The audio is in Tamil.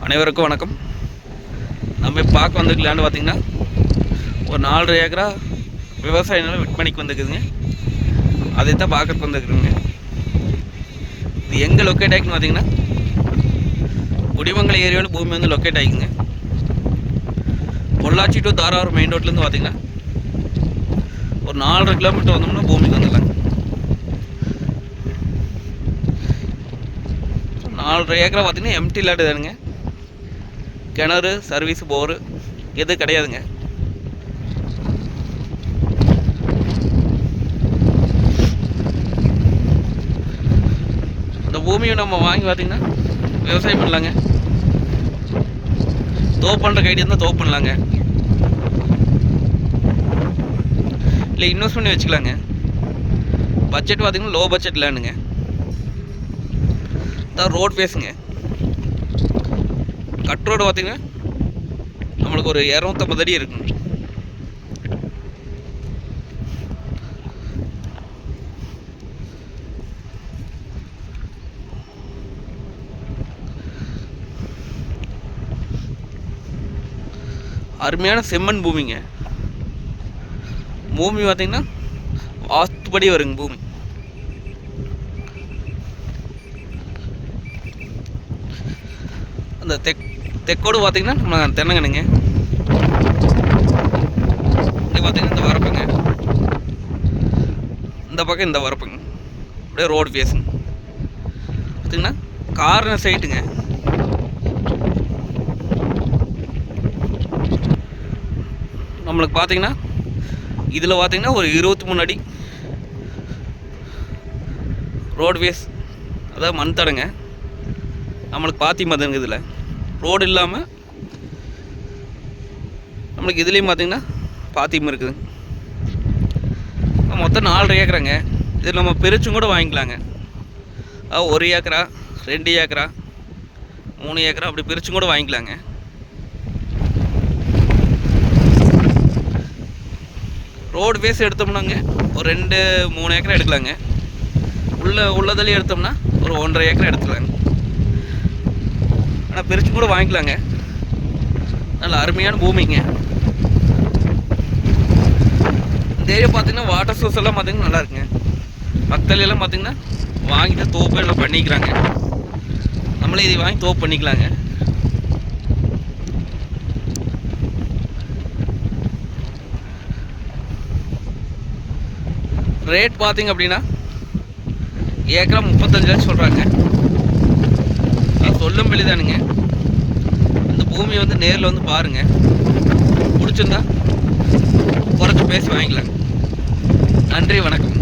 அனைவருக்கும் வணக்கம். நம்ம பார்க்க வந்துக்கலான்னு பார்த்தீங்கன்னா ஒரு 4.5 ஏக்கரா விவசாய நிலம் விற்பனைக்கு வந்துக்குதுங்க. அதை தான் பார்க்கறதுக்கு வந்துருக்குதுங்க. இது எங்கே லொக்கேட் ஆகிக்குன்னு பார்த்தீங்கன்னா குடிமங்கலம் ஏரியாவில் பூமி வந்து லொக்கேட் ஆகிக்குங்க. பொள்ளாச்சி டு தாராவரம் மெயின் ரோட்லேருந்து பார்த்தீங்கன்னா ஒரு 4.5 கிலோமீட்டர் வந்தோம்னா பூமிக்கு வந்துடலாங்க. 4.5 ஏக்கரா பார்த்தீங்கன்னா எம்டி லேண்டு தானுங்க. கிணறு, சர்வீஸ், போரு எது கிடையாதுங்க. அந்த பூமியை நம்ம வாங்கி பார்த்தீங்கன்னா விவசாயம் பண்ணலாங்க. தோப்பு பண்ணுற கைடி இருந்தால் தோப்பு பண்ணலாங்க, இல்லை இன்வெஸ்ட் பண்ணி வச்சுக்கலாங்க. பட்ஜெட் பார்த்தீங்கன்னா லோ பட்ஜெட் லேண்டுங்க. தான் ரோட் ஃபேஸுங்க. கட் ரோடு பார்த்தீங்கன்னா நம்மளுக்கு ஒரு 250 அடி இருக்குங்க. அருமையான செம்மண் பூமிங்க. பூமி பார்த்தீங்கன்னா வாஸ்துபடி வருங்க பூமி. அந்த தெக்கோடு பார்த்தீங்கன்னா நம்ம தென்னங்கண்ணுங்க. இப்படி பார்த்தீங்கன்னா இந்த வரப்புங்க, இந்த பக்கம் இந்த வரப்புங்க, அப்படியே ரோடு ஃபேஸுங்க. பார்த்தீங்கன்னா கார்னர் சைட்டுங்க. நம்மளுக்கு பார்த்தீங்கன்னா இதில் பார்த்தீங்கன்னா ஒரு 23 அடி ரோடு ஃபேஸ், அதாவது மண் தடங்க. நம்மளுக்கு பாத்தி மதங்க. இதில் ரோடு இல்லாமல் நம்மளுக்கு இதுலேயும் பார்த்திங்கன்னா பாத்தியம் இருக்குது. மொத்தம் 4.5 ஏக்கராங்க. இதில் நம்ம பிரிச்சும் கூட வாங்கிக்கலாங்க. 1 ஏக்கரா, 2 ஏக்கரா, 3 ஏக்கரா அப்படி பிரிச்சும் கூட வாங்கிக்கலாங்க. ரோடு பேஸ் எடுத்தோம்னாங்க ஒரு 2-3 ஏக்கரா எடுக்கலாங்க. உள்ளதுலேயே எடுத்தோம்னா ஒரு 1.5 ஏக்கரா எடுத்துக்கலாங்க. ஆனால் பிரித்து கூட வாங்கிக்கலாங்க. நல்ல அருமையான பூமிங்க. இந்த ஏரியா பார்த்தீங்கன்னா வாட்டர் சோர்ஸ் எல்லாம் பார்த்தீங்கன்னா நல்லா இருக்குங்க. மக்களெல்லாம் பார்த்தீங்கன்னா வாங்கிட்டு தோப்பு எல்லாம் பண்ணிக்கிறாங்க. நம்மளே இதை வாங்கி தோப்பு பண்ணிக்கலாங்க. ரேட் பார்த்தீங்க அப்படின்னா ஏக்கரா 35 லட்சம் சொல்கிறாங்க. சொல்லும் வெளிதானுங்க. இந்த பூமியை வந்து நேரில் வந்து பாருங்கள். பிடிச்சிருந்தா குறைச்சி பேசி வாங்கிக்கலாங்க. நன்றி, வணக்கம்.